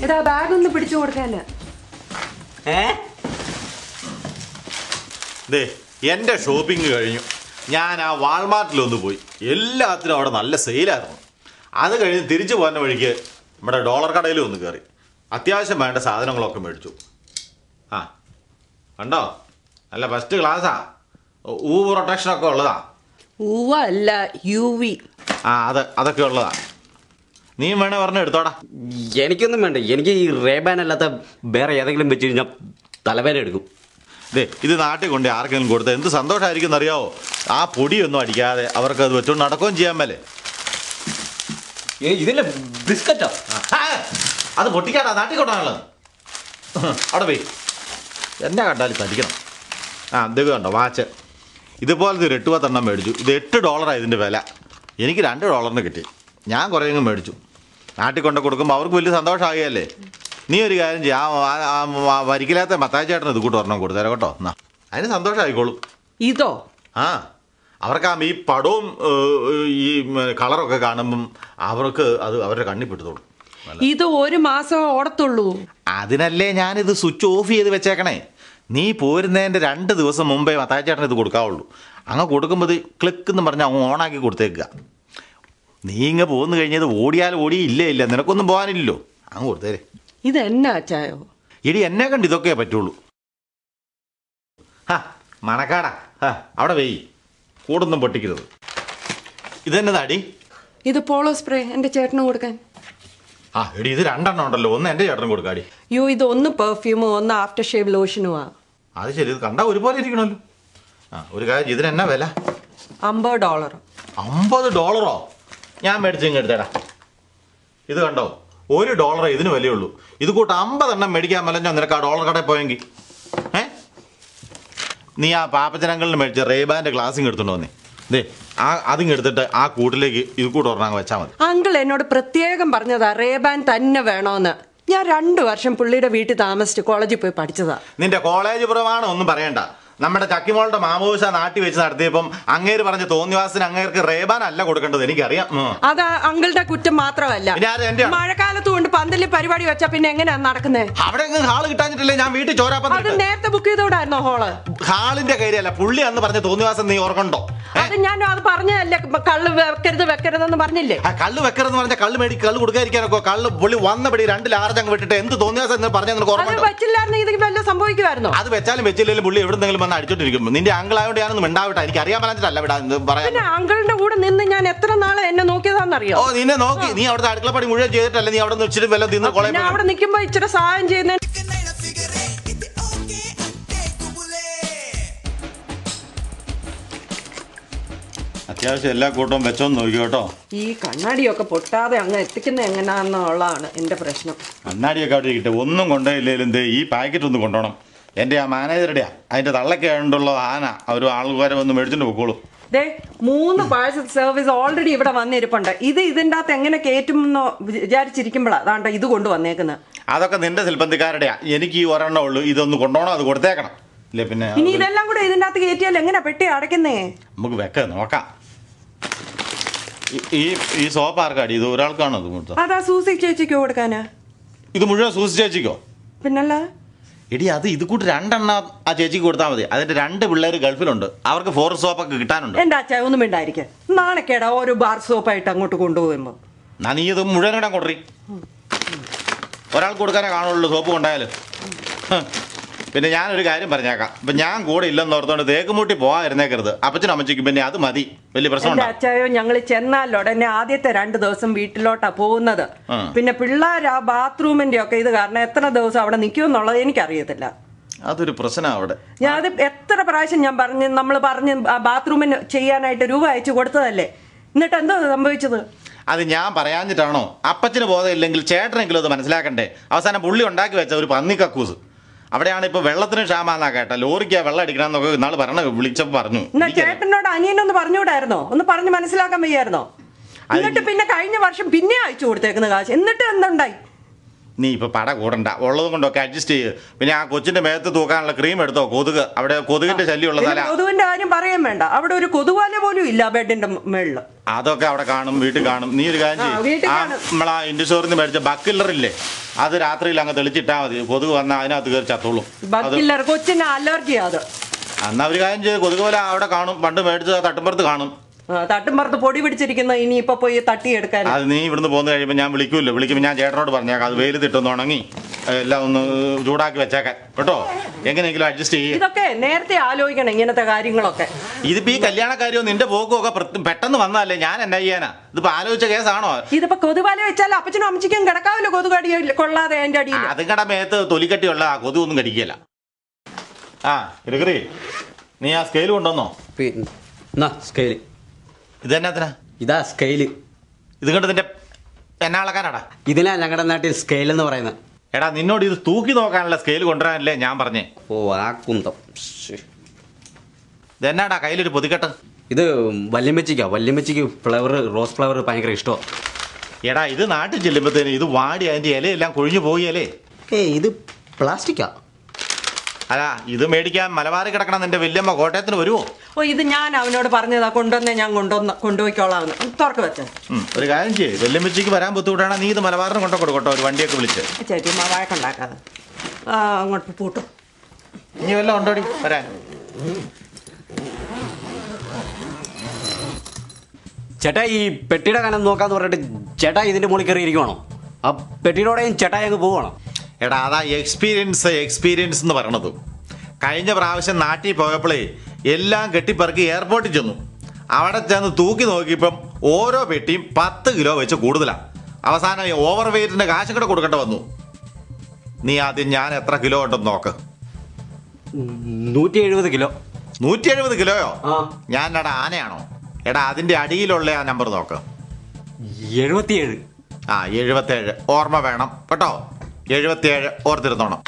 എടാ ബാഗ് ഒന്ന് പിടിച്ചു കൊടുക്കാന്. എന്റെ ഷോപ്പിംഗ് കഴിഞ്ഞു. ഞാൻ ആ വാൾമാർട്ടിലൊന്ന് പോയി. എല്ലാത്തിനും അവിടെ നല്ല സെയിലായിരുന്നു. അത് കഴിഞ്ഞ് തിരിച്ചു പോകുന്ന വഴിക്ക് നമ്മുടെ ഡോളർ കടയിൽ ഒന്ന് കയറി. അത്യാവശ്യം വേണ്ട സാധനങ്ങളൊക്കെ മേടിച്ചു. ആ കണ്ടോ, നല്ല ഫസ്റ്റ് ക്ലാസ്സാ. പ്രൊട്ടക്ഷനൊക്കെ ഉള്ളതാ. അല്ല UV. അതൊക്കെ ഉള്ളതാ. നീ വേണേ പറഞ്ഞ എടുത്തോടാ. എനിക്കൊന്നും വേണ്ട. എനിക്ക് ഈ റേബാൻ അല്ലാത്ത വേറെ ഏതെങ്കിലും വെച്ച് കഴിഞ്ഞാൽ തലവേദന എടുക്കും. ഇത് നാട്ടിൽ കൊണ്ട് ആർക്കെങ്കിലും കൊടുത്താൽ എന്ത് സന്തോഷമായിരിക്കും എന്നറിയാവോ? ആ പൊടിയൊന്നും അടിക്കാതെ അവർക്ക് അത് വെച്ചോണ്ട് നടക്കുകയും ചെയ്യാൻ മേലെ. ഇതിലെ ബിസ്ക്കറ്റോ? അത് പൊട്ടിക്കാടാ, നാട്ടിൽ കൊണ്ടാണുള്ളത്. അവിടെ പോയി എന്നെ കണ്ടാലും പഠിക്കണം. ഇതൊക്കെ കണ്ടോ വാച്ച്. ഇതുപോലത്തെ ഒരു 8-10 മേടിച്ചു. ഇത് $8 ഇതിൻ്റെ വില. എനിക്ക് $2 കിട്ടി. ഞാൻ കുറേ മേടിച്ചു. നാട്ടിൽ കൊണ്ട് കൊടുക്കുമ്പോൾ അവർക്ക് വലിയ സന്തോഷമാകുകയല്ലേ. നീ ഒരു കാര്യം ചെയ്യാം, വരിക്കില്ലാത്ത മത്തായി ചേട്ടൻ ഇത് കൂട്ട് ഒരെണ്ണം കൊടുത്തേരാ കേട്ടോ. എന്നാ അതിന് സന്തോഷമായിക്കോളും. ഇതോ? അവർക്ക് ഈ പടവും ഈ കളറൊക്കെ കാണുമ്പം അവർക്ക് അത് അവരുടെ കണ്ണി പെട്ടത്തോളും. ഇത് 1 മാസം ഓടത്തുള്ളൂ. അതിനല്ലേ ഞാനിത് സ്വിച്ച് ഓഫ് ചെയ്ത് വെച്ചേക്കണേ. നീ പോരുന്നതിൻ്റെ 2 ദിവസം മുമ്പേ മത്തായി ചേട്ടൻ ഇത് കൊടുക്കാവുള്ളൂ. അങ്ങ് കൊടുക്കുമ്പോൾ ഇത് ക്ലിക്ക് എന്ന് പറഞ്ഞാൽ അങ്ങ് ഓണാക്കി കൊടുത്തേക്കുക. നീ ഇങ്ങ് പോന്നു കഴിഞ്ഞത് ഓടിയാലും ഇല്ല നിനക്കൊന്നും പോകാനില്ലല്ലോ. അങ്ങ് കൊടുത്തേരെ. ഇത് എന്നാ ചായോ? ഇടി എന്നെ കണ്ട് ഇതൊക്കെ പറ്റുള്ളൂ. മണക്കാടാ. അവിടെ വെയ്, കൂടൊന്നും പൊട്ടിക്കരുത്. ഇതെന്നതാടി? ഇത് പോളോ സ്പ്രേ എൻ്റെ ചേട്ടന് കൊടുക്കാൻ. എടി ഇത് 2 ഉണ്ടല്ലോ. ഒന്ന് എൻ്റെ ചേട്ടനും കൊടുക്കാടി. ഇത് ഒന്ന് പെർഫ്യൂമും ഒന്ന് ആഫ്റ്റർ ഷേവ് ലോഷനുമാ. അത് ശരി, ഇത് കണ്ടാ ഒരുപോലെ ഇരിക്കണല്ലോ. ഒരു കാര്യം, ഇതിനെന്നാ വില? $50. $50? ഞാൻ മേടിച്ചിങ്ങ് എടുത്തേടാ. ഇത് കണ്ടോ, $1 ഇതിന് വിലയുള്ളൂ. ഇത് കൂട്ട് 50 മേടിക്കാൻ മലഞ്ഞോ നിനക്ക് ആ ഡോളർ കടയിൽ പോയെങ്കിൽ. നീ ആ പാപ്പച്ചനങ്ങളിൽ മേടിച്ച റേബാൻ്റെ ഗ്ലാസിങ് എടുത്തുണ്ടോ? നീ അതിങ് എടുത്തിട്ട് ആ കൂട്ടിലേക്ക് ഇത് കൂട്ട് ഒരെണ്ണം വെച്ചാൽ മതി. അങ്കിൾ എന്നോട് പ്രത്യേകം പറഞ്ഞതാ റേബാൻ തന്നെ വേണോന്ന്. ഞാൻ 2 വർഷം പുള്ളിയുടെ വീട്ടിൽ താമസിച്ച് കോളേജിൽ പോയി പഠിച്ചതാ. നിന്റെ കോളേജ് പുറമാണ് ഒന്നും പറയണ്ട. നമ്മുടെ ചക്കിമോളുടെ മാമോശ നാട്ടി വെച്ച് നടത്തിയപ്പം അങ്ങേര് പറഞ്ഞ തോന്നിവാസത്തിന് അങ്ങേർക്ക് റേബാൻ അല്ല കൊടുക്കേണ്ടത്, എനിക്കറിയാം. അത് അങ്കിളുടെ കുറ്റം മാത്രമല്ല. മഴക്കാലത്ത് കൊണ്ട് പന്തലിൽ പരിപാടി വെച്ചാ പിന്നെ എങ്ങനെയാ നടക്കുന്നത്? അവിടെ ഹാള് കിട്ടാഞ്ഞിട്ടില്ലേ ഞാൻ വീട്ടിൽ ചോരാപ്പം. അത് നേരത്തെ ബുക്ക് ചെയ്തോടായിരുന്നോ ഹാള്? ഹാളിന്റെ കാര്യമല്ല, പുള്ളി അന്ന് പറഞ്ഞ തോന്നിവാസം നീ ഓർക്കണ്ടോ? അത് ഞാൻ അത് പറഞ്ഞല്ലേ, കള്ള് വെക്കരുതെന്ന് പറഞ്ഞില്ലേ? കള്ള് വെക്കരുതെന്ന് പറഞ്ഞ കള്ള് കൊടുക്കാതിരിക്കാനൊക്കെ കള്ള് പുള്ളി വന്നപടി 2 ലാർജ് അങ്ങ് വിട്ടിട്ട് എന്ത് തോന്നിവാസം പറഞ്ഞ വെച്ചില്ലായിരുന്നു ഇത് വല്ലതും സംഭവിക്കുമായിരുന്നു. അത് വെച്ചാലും വെച്ചില്ലെങ്കിലും പുള്ളി എവിടെന്നെങ്കിലും വന്ന് അടിച്ചോണ്ടിരിക്കും. നിന്റെ അങ്കിളായോണ്ട് ഞാനൊന്നും ഉണ്ടാവിട്ട. എനിക്ക് അറിയാൻ പറ്റാല്ല വിടാ പറയാം. അങ്കിളിന്റെ കൂടെ നിന്ന് ഞാൻ എത്ര നാളെ എന്നെ നോക്കിയതാന്നറിയോ? നിന്നെ നോക്കി നീ അവിടുത്തെ അടുക്കളപ്പടി മുഴുവൻ ചെയ്തിട്ടല്ലേ നീ അവിടെ വെച്ചിട്ട് വല്ല തിന്ന് കോളേജ് അവിടെ നിൽക്കുമ്പോ ഇച്ചിരി സഹായം ചെയ്യുന്ന. അത്യാവശ്യം എല്ലാ കൂട്ടവും വെച്ചോന്ന് നോക്കി കേട്ടോ. ഈ കണ്ണാടിയൊക്കെ പൊട്ടാതെ അങ്ങ് എത്തിക്കുന്ന എങ്ങനെയാണെന്നുള്ളതാണ് എന്റെ പ്രശ്നം. കണ്ണാടിയൊക്കെ അവിടെ ഇരിക്കട്ടെ. ഒന്നും കൊണ്ടുപോയില്ലേലും ഈ പാക്കറ്റ് ഒന്ന് കൊണ്ടുപോകണം. എൻ്റെ ആ മാനേജറുടെയാ, അതിൻ്റെ തള്ളക്കേണ്ടുള്ള ആന ഒരു ആൾക്കാരെ വന്ന് മേടിച്ചിട്ട് പോയിക്കോളൂ. 3 പാഴ്സൽ സർവീസ് ഓൾറെഡി ഇവിടെ വന്നിരിപ്പുണ്ട്. ഇതിൻ്റെ അകത്ത് എങ്ങനെ കയറ്റുമെന്നോ വിചാരിച്ചിരിക്കുമ്പോഴാണ് അതാണ്ട് ഇത് കൊണ്ടുവന്നേക്കുന്നത്. അതൊക്കെ നിന്റെ ശില്പന്തിക്കാരുടെയാ. എനിക്ക് ഈ ഒരെണ്ണം ഉള്ളൂ. ഇതൊന്ന് കൊണ്ടുപോകണം, അത് കൊടുത്തേക്കണം. ഇല്ലേ പിന്നെ ഇനി ഇതെല്ലാം കൂടെ ഇതിൻ്റെ അകത്ത് കയറ്റിയാൽ എങ്ങനെ പെട്ടി അടയ്ക്കുന്നേ? നമുക്ക് വെക്ക നോക്കാം. ഈ സോപ്പ് ആർക്കാടി? ഇത് ഒരാൾക്കാണോ ഇത് കൊടുത്തത്? അതാ സൂസി ചേച്ചിക്കോ കൊടുക്കാനാ. ഇത് മുഴുവൻ സൂസി ചേച്ചിക്കോ? പിന്നല്ല എടി, അത് ഇത് കൂട്ട് 2 ആ ചേച്ചിക്ക് കൊടുത്താൽ മതി. അതിന്റെ 2 പിള്ളേർ ഗൾഫിലുണ്ട്. അവർക്ക് 4 സോപ്പൊക്കെ കിട്ടാനുണ്ട്. എന്റെ അച്ഛ ഒന്നും വേണ്ടായിരിക്കും. നാണക്കേടാ ഓരോ ബാർ സോപ്പായിട്ട് അങ്ങോട്ട് കൊണ്ടുപോകുമ്പോ. നീ ഇത് മുഴുവൻ ഇടാൻ കൊണ്ടറി. ഒരാൾക്ക് കൊടുക്കാനേ കാണുള്ളൂ സോപ്പ് കൊണ്ടായാലും. പിന്നെ ഞാനൊരു കാര്യം പറഞ്ഞേക്കാം. ഇപ്പൊ ഞാൻ കൂടെ ഇല്ലെന്ന് ഓർത്തോണ്ട് തേക്കുമുട്ടി പോകാതിരുന്നേക്കരുത്. അപ്പച്ചനും അമ്മച്ചിക്കും പിന്നെ അത് മതി. വലിയ പ്രശ്നം. അച്ഛായോ ഞങ്ങൾ ചെന്നാലുടനെ ആദ്യത്തെ 2 ദിവസം വീട്ടിലോട്ടാ പോകുന്നത്. പിന്നെ പിള്ളേർ ആ ബാത്റൂമിന്റെ ഒക്കെ ഇത് കാരണം എത്ര ദിവസം അവിടെ നിൽക്കുമെന്നുള്ളത് എനിക്കറിയത്തില്ല. അതൊരു പ്രശ്നം അവിടെ. അത് എത്ര പ്രാവശ്യം ഞാൻ നമ്മൾ പറഞ്ഞ് ബാത്റൂമിന് ചെയ്യാനായിട്ട് രൂപ അയച്ചു കൊടുത്തതല്ലേ. എന്നിട്ട് എന്തോ സംഭവിച്ചത്? അത് ഞാൻ പറയാഞ്ഞിട്ടാണോ? അപ്പച്ചന് ബോധമില്ലെങ്കിൽ ചേട്ടനെങ്കിലും അത് മനസ്സിലാക്കണ്ടേ? അവസാനം പുള്ളി ഉണ്ടാക്കി വെച്ച ഒരു പന്നിക്കക്കൂസ്. അവിടെയാണ് ഇപ്പൊ വെള്ളത്തിന് ക്ഷാമാന്നാ കേട്ടാ. ലോറിക്കാ വെള്ളം അടിക്കണമെന്നൊക്കെ ഇന്നാള് വിളിച്ചപ്പോ പറഞ്ഞു. ചേട്ടനോട് അനിയനൊന്ന് പറഞ്ഞുകൂടായിരുന്നോ? ഒന്ന് പറഞ്ഞ് മനസ്സിലാക്കാൻ വയ്യായിരുന്നോ? എന്നിട്ട് പിന്നെ കഴിഞ്ഞ വർഷം പിന്നെ അയച്ചു കൊടുത്തേക്കുന്ന കാശ്. എന്നിട്ട് എന്തുണ്ടായി? നീ ഇപ്പൊ പട കൂടണ്ട, ഉള്ളത് കൊണ്ടൊക്കെ അഡ്ജസ്റ്റ് ചെയ്യ്. പിന്നെ ആ കൊച്ചിന്റെ മേത്ത് തൂക്കാനുള്ള ക്രീം എടുത്തോ. കൊതുക് അവിടെ കൊതുകിന്റെ ശല്യമുള്ള സ്ഥല. കൊതുവിന്റെ കാര്യം പറയാൻ വേണ്ട, അവിടെ ഒരു കൊതുവാല പോലും ഇല്ല ബെഡിന്റെ മേളില്. അതൊക്കെ അവിടെ കാണും, വീട്ടിൽ കാണും. നീ ഒരു കാര്യം ചെയ്യ്, നമ്മളാ ഇൻഡസ്ട്രിയിൽ നിന്ന് മേടിച്ച ബക്കില്ലറില്ലേ, അത് രാത്രിയിൽ അങ്ങ് തെളിച്ചിട്ടാ മതി. കൊതുക് വന്നാൽ അതിനകത്ത് കയറി ചത്തോളൂ. ബക്കില്ലർ കൊച്ചിന് അലർജി അത്. എന്നാ ഒരു കാര്യം ചെയ്ത്, കൊതുക് പോലെ അവിടെ കാണും, പണ്ട് മേടിച്ചത് തട്ടുമ്പുറത്ത് കാണും. തട്ടുംപുറത്ത് പൊടി പിടിച്ചിരിക്കുന്ന ഇനി ഇപ്പൊ പോയി തട്ടിയെടുക്കാൻ. അത് നീ ഇവിടുന്ന് പോന്നു കഴിയുമ്പോൾ ഞാൻ വിളിക്കുമല്ലോ. വിളിക്കുമ്പോൾ ഞാൻ ചേട്ടനോട് പറഞ്ഞേക്കാം അത് വെയിൽ തിട്ടൊന്ന് ഉണങ്ങി എല്ലാം ഒന്ന് ചൂടാക്കി വെച്ചേക്കാൻ കേട്ടോ. എങ്ങനെയെങ്കിലും അഡ്ജസ്റ്റ് ചെയ്യും. ഇതൊക്കെ നേരത്തെ ആലോചിക്കണം ഇങ്ങനത്തെ കാര്യങ്ങളൊക്കെ. ഇതിപ്പോ ഈ കല്യാണ കാര്യവും നിന്റെ പോക്കും ഒക്കെ പെട്ടെന്ന് വന്നതല്ലേ, ഞാൻ എന്നാ ചെയ്യാനാ? ഇതിപ്പോ ആലോചിച്ച കേസാണോ? ഇതിപ്പോ കൊതുവാല വെച്ചാൽ അപ്പച്ചനും അമ്മച്ചിക്കും കിടക്കാവല്ലോ കൊതുകടി കൊള്ളാതെ അതിന്റെ അടിയിൽ. അതുകട മേത്ത് തൊലിക്കട്ടിയുള്ള ആ കൊതുകൊന്നും കടിക്കല. ആ ഇടുക്കറി, നീ ആ സ്കെയിൽ കൊണ്ടുവന്നോ? സ്കെയില് ഇതെന്നാത്തിനാ? ഇതാ സ്കെയില്. ഇത് കണ്ട് നിന്റെ എന്നെ അളക്കാനാടാ? ഇതിനാ ഞങ്ങളുടെ നാട്ടിൽ സ്കെയിൽ എന്ന് പറയുന്നത്. എടാ നിന്നോട് ഇത് തൂക്കി നോക്കാനുള്ള സ്കെയിൽ കൊണ്ടുവരാനല്ലേ ഞാൻ പറഞ്ഞേ. ഓ ആ കുന്തം. ഇതെന്നാടാ കയ്യിലൊരു പൊതിക്കെട്ട്? ഇത് വല്യമ്മച്ചിക്ക് ഫ്ലവർ, റോസ് ഫ്ലവർ ഭയങ്കര ഇഷ്ടമാണ്. എടാ ഇത് നാട്ടിൽ ചെല്ലുമ്പോഴത്തേന് ഇത് വാടി അതിന്റെ ഇലയെല്ലാം കൊഴിഞ്ഞു പോയല്ലേ. ഇത് പ്ലാസ്റ്റിക്കാ. അല്ല ഇത് മേടിക്കാൻ മലബാറിൽ കിടക്കണം നിന്റെ വല്യമ്മ കോട്ടയത്തിന് വരുമോ? ഓ ഇത് ഞാൻ അവനോട് പറഞ്ഞതാ, കൊണ്ടുവന്നേ ഞാൻ കൊണ്ടുപോയിക്കോളാം. തുറക്ക് വെച്ച ഒരു കാര്യം ചെയ്യ്, വല്യമ്മച്ചിക്ക് വരാൻ ബുദ്ധിമുട്ടാണ്, നീ ഇത് മലബാറിന് കൊണ്ടു കൊടുക്കട്ടോ, ഒരു വണ്ടിയൊക്കെ വിളിച്ച്. ചേച്ചി വഴക്കുണ്ടാക്കാതെ അങ്ങോട്ട് പൂട്ടും. ഇനി വല്ലതും ഉണ്ടോടി വരാൻ? ചേട്ടാ ഈ പെട്ടിയുടെ കനം നോക്കാന്ന് പറഞ്ഞിട്ട് ചേട്ടാ ഇതിന്റെ മുകളിൽ കയറി ഇരിക്കുവാണോ? ആ പെട്ടിയോടെയും ചേട്ടാ അങ്ങ് പോവാണോ? എടാ അതാ എക്സ്പീരിയൻസ് എന്ന് പറയണത്. കഴിഞ്ഞ പ്രാവശ്യം നാട്ടിൽ പോയപ്പോഴേ എല്ലാം കെട്ടിപ്പറക്കി എയർപോർട്ടിൽ ചെന്നു. അവിടെ ചെന്ന് തൂക്കി നോക്കിയപ്പം ഓരോ പെട്ടിയും 10 കിലോ വെച്ച് കൂടുതലാണ്. അവസാനം ഓവർ വെയ്റ്റിന്റെ കാശും കൂടെ കൊടുക്കേണ്ട വന്നു. നീ ആദ്യം ഞാൻ എത്ര കിലോ ഉണ്ടെന്ന് നോക്ക്. 170 കിലോ. 170 കിലോയോ? ഞാൻ എടാ ആനയാണോ? എടാ അതിന്റെ അടിയിലുള്ള ആ നമ്പർ നോക്ക്. 77. ആ 77 ഓർമ്മ വേണം കേട്ടോ. 77 ഓർത്തിരുന്നോണം.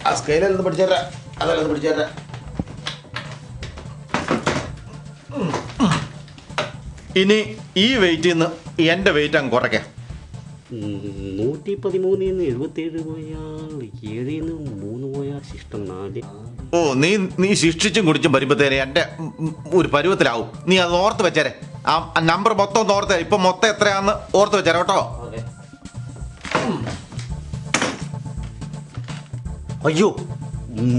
ആ സ്കെയിലൊന്ന് പിടിച്ചേരാ, അതല്ല പിടിച്ചേരാ. ഇനി ഈ വെയിറ്റിൽ നിന്ന് എന്റെ വെയിറ്റ് അങ്ങ് കുറയ്ക്കാം. 113 77 പോയാൽ 7 3 പോയാൽ ശിഷ്ടം 4. ഓ നീ ശിക്ഷിച്ചും കുടിച്ചും വരുമ്പോഴത്തേനെ എന്റെ ഒരു പരുവത്തിലാവും. നീ അത് ഓർത്ത് വെച്ചേരെ. ആ നമ്പർ മൊത്തം ഒന്ന് ഓർത്ത്, ഇപ്പൊ മൊത്തം എത്രയാന്ന് ഓർത്ത് വെച്ചേരെ കേട്ടോ. അയ്യോ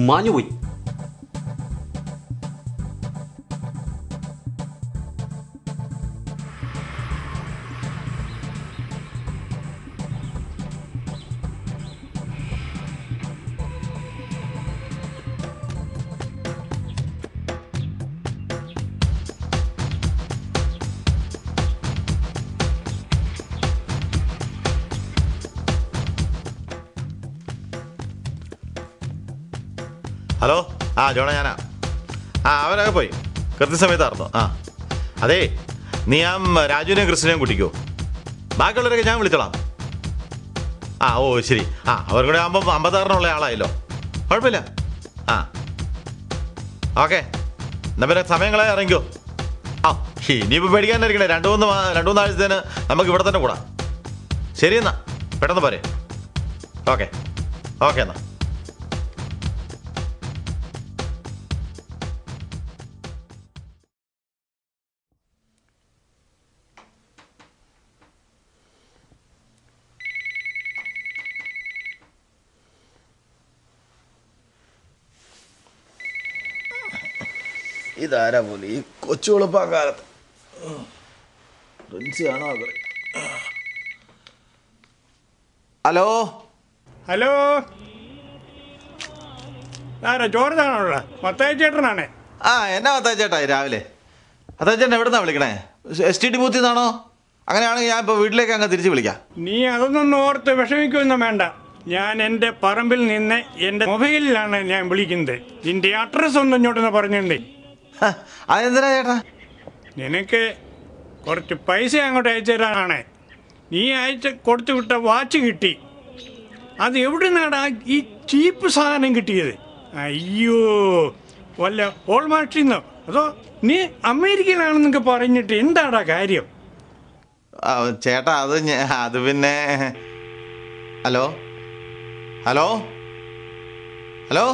മാഞ്ഞുപോയി. ഹലോ, ആ ജോണ ഞാനാ. അവനൊക്കെ പോയി കൃത്യസമയത്തായിരുന്നു. അതേ നീ ആ രാജുവിനെയും ക്രിസ്റ്റിനെയും കൂട്ടിക്കോ. ബാക്കിയുള്ളവരൊക്കെ ഞാൻ വിളിച്ചോളാം. ഓ ശരി. അവർ കൂടെ ആകുമ്പോൾ 56 ആളായല്ലോ, കുഴപ്പമില്ല. ഓക്കെ എന്നാ പിന്നെ സമയങ്ങളെ ഇറങ്ങിക്കോ. ഇനിയിപ്പോൾ പേടിക്കാനായിരിക്കണേ. 2-3 ആഴ്ചത്തേന് നമുക്ക് ഇവിടെ തന്നെ കൂടാം. ശരി എന്നാ പെട്ടെന്ന് പോരെ. ഓക്കെ എന്നാ. ഇതാരാ പോലെ ഈ കൊച്ചു എളുപ്പക്കാലത്ത് പ്രിൻസിയാണോ? ഹലോ ആരാ? ജോർജാണോ? മത്തായി ചേട്ടനാണേ. എന്നാ മത്തായി ചേട്ടായി രാവിലെ? മത്തായി ചേട്ടൻ എവിടുന്നാ വിളിക്കണേ? STD ബൂത്തിൽ നിന്നാണോ? അങ്ങനെയാണെങ്കിൽ ഞാൻ ഇപ്പോൾ വീട്ടിലേക്ക് അങ്ങ് തിരിച്ച് വിളിക്കാം. നീ അതൊന്നും ഓർത്ത് വിഷമിക്കൊന്നും വേണ്ട. ഞാൻ എൻ്റെ പറമ്പിൽ നിന്ന് എൻ്റെ മൊബൈലിലാണ് ഞാൻ വിളിക്കുന്നത്. നിന്റെ അഡ്രസ് ഒന്നും ഇങ്ങോട്ടൊന്ന് പറഞ്ഞിട്ടുണ്ടേ. അതെന്തിനാ ചേട്ടാ? നിനക്ക് കുറച്ച് പൈസ അങ്ങോട്ട് അയച്ചു തരാനാണേ. നീ കൊടുത്തു വിട്ട വാച്ച് കിട്ടി. അത് എവിടെ നിന്നാടാ ഈ ചീപ്പ് സാധനം കിട്ടിയത്? അയ്യോ, വല്ല ഹോൾമാർട്ടിൽ നിന്നോ അതോ നീ അമേരിക്കയിലാണെന്നൊക്കെ പറഞ്ഞിട്ട് എന്താടാ കാര്യം? ചേട്ടാ അത് പിന്നെ ഹലോ ഹലോ ഹലോ